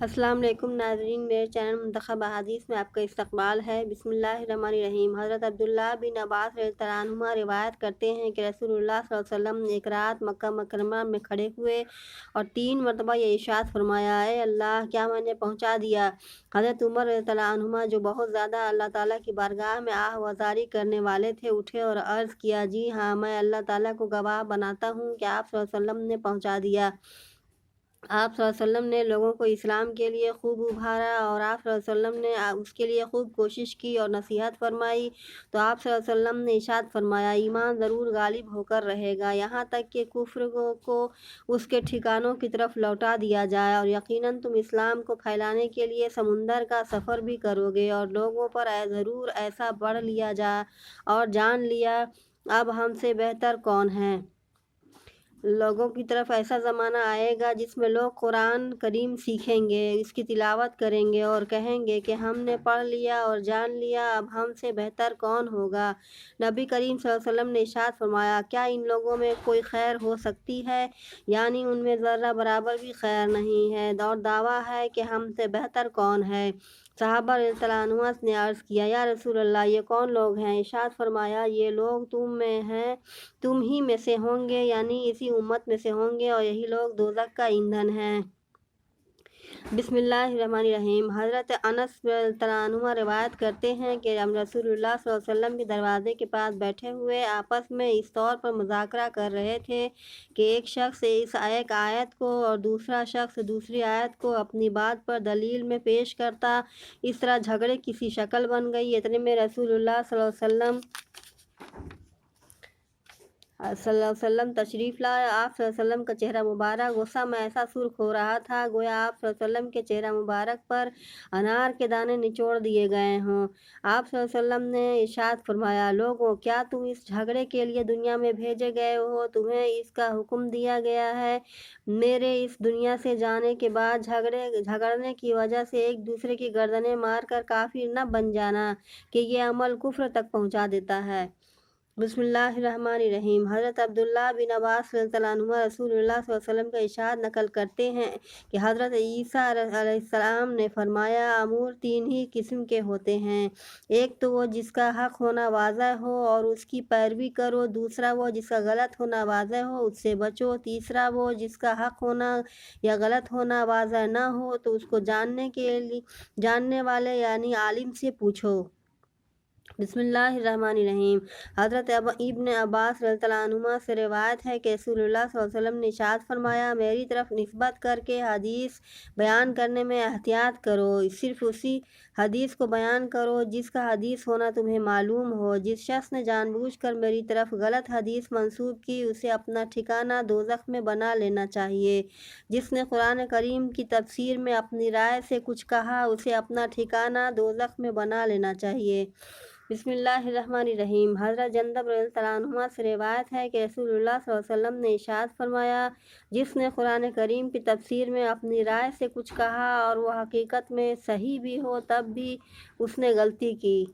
السلام علیکم ناظرین، میرے چینل منتخب احادیث میں آپ کا استقبال ہے۔ بسم اللہ الرحمن الرحیم۔ حضرت عبداللہ بن عباس رضی اللہ عنہما روایت کرتے ہیں کہ رسول اللہ صلی اللہ علیہ وسلم ایک رات مکہ مکرمہ میں کھڑے ہوئے اور 3 مرتبہ یہ ارشاد فرمایا، اے اللہ، کیا میں نے پہنچا دیا؟ حضرت عمر رضی اللہ عنہما جو بہت زیادہ اللہ تعالیٰ کی بارگاہ میں آہ وزاری کرنے والے تھے، اٹھے اور عرض کیا، جی ہاں، میں اللہ تعالیٰ کو گواہ بناتا ہوں کہ آپ صلی اللہ علیہ وسلم نے پہنچا دیا۔ آپ صلی اللہ علیہ وسلم نے لوگوں کو اسلام کے لیے خوب ابھارا اور آپ صلی اللہ علیہ وسلم نے اس کے لیے خوب کوشش کی اور نصیحت فرمائی، تو آپ صلی اللہ علیہ وسلم نے ارشاد فرمایا، ایمان ضرور غالب ہو کر رہے گا یہاں تک کہ کفر کو اس کے ٹھکانوں کی طرف لوٹا دیا جائے، اور یقیناً تم اسلام کو پھیلانے کے لیے سمندر کا سفر بھی کرو گے، اور لوگوں پر ضرور ایسا پڑھ لیا جا اور جان لیا اب ہم سے بہتر کون ہے۔ لوگوں کی طرف ایسا زمانہ آئے گا جس میں لوگ قرآن کریم سیکھیں گے، اس کی تلاوت کریں گے اور کہیں گے کہ ہم نے پڑھ لیا اور جان لیا، اب ہم سے بہتر کون ہوگا۔ نبی کریم صلی اللہ علیہ وسلم نے ارشاد فرمایا، کیا ان لوگوں میں کوئی خیر ہو سکتی ہے؟ یعنی ان میں ذرہ برابر بھی خیر نہیں ہے، اور دعویٰ ہے کہ ہم سے بہتر کون ہے۔ صحابہ رضی اللہ عنہم نے عرض کیا، یا رسول اللہ، یہ کون لوگ ہیں؟ ارشاد فرمایا، یہ لوگ تم ہی میں سے ہوں گے، یعنی اسی امت میں سے ہوں گے، اور یہی لوگ دوزخ کا ایندھن ہیں۔ بسم اللہ الرحمن الرحیم۔ حضرت انس رضی اللہ عنہ روایت کرتے ہیں کہ ہم رسول اللہ صلی اللہ علیہ وسلم کے دروازے کے پاس بیٹھے ہوئے آپس میں اس طور پر مذاکرہ کر رہے تھے کہ ایک شخص اس ایک آیت کو اور دوسرا شخص دوسری آیت کو اپنی بات پر دلیل میں پیش کرتا، اس طرح جھگڑے کی سی شکل بن گئی۔ اتنے میں رسول اللہ صلی اللہ علیہ وسلم تشریف لائے۔ آپ صلی اللہ علیہ وسلم کا چہرہ مبارک غصہ میں ایسا سرخ ہو رہا تھا گویا آپ صلی اللہ علیہ وسلم کے چہرہ مبارک پر انار کے دانے نچوڑ دیے گئے ہوں۔ آپ صلی اللہ علیہ وسلم نے ارشاد فرمایا، لوگوں، کیا تم اس جھگڑے کے لیے دنیا میں بھیجے گئے ہو؟ تمہیں اس کا حکم دیا گیا ہے، میرے اس دنیا سے جانے کے بعد جھگڑنے کی وجہ سے ایک دوسرے کی گردنیں مار کر کافر نہ بن جانا کہ یہ عمل کفر تک پہنچا دیتا ہے۔ بسم اللہ الرحمن الرحیم۔ حضرت عبداللہ بن عباس رضی اللہ عنہ رسول اللہ صلی اللہ علیہ وسلم کا ارشاد نقل کرتے ہیں کہ حضرت عیسیٰ علیہ السلام نے فرمایا، امور 3 ہی قسم کے ہوتے ہیں، ایک تو وہ جس کا حق ہونا واضح ہو اور اس کی پیروی کرو، دوسرا وہ جس کا غلط ہونا واضح ہو، اس سے بچو، تیسرا وہ جس کا حق ہونا یا غلط ہونا واضح نہ ہو تو اس کو جاننے والے یعنی عالم سے پوچھو۔ بسم اللہ الرحمن الرحیم۔ حضرت ابن عباس رضی اللہ عنہما سے روایت ہے کہ رسول اللہ صلی اللہ علیہ وسلم نے ارشاد فرمایا، میری طرف نسبت کر کے حدیث بیان کرنے میں احتیاط کرو، صرف اسی حدیث کو بیان کرو جس کا حدیث ہونا تمہیں معلوم ہو۔ جس شخص نے جان بوجھ کر میری طرف غلط حدیث منسوب کی، اسے اپنا ٹھکانہ دوزخ میں بنا لینا چاہیے۔ جس نے قرآن کریم کی تفسیر میں اپنی رائے سے کچھ کہا، اسے اپنا ٹھکانہ دوزخ میں بنا لینا چاہیے۔ بسم اللہ الرحمن الرحیم۔ حضرت جندب رضی اللہ عنہ سے روایت ہے کہ رسول اللہ صلی اللہ علیہ وسلم نے ارشاد فرمایا، جس نے قرآن کریم کی تفسیر میں اپنی رائے سے کچھ کہا اور وہ حقیقت میں صحیح بھی ہو تب بھی اس نے غلطی کی،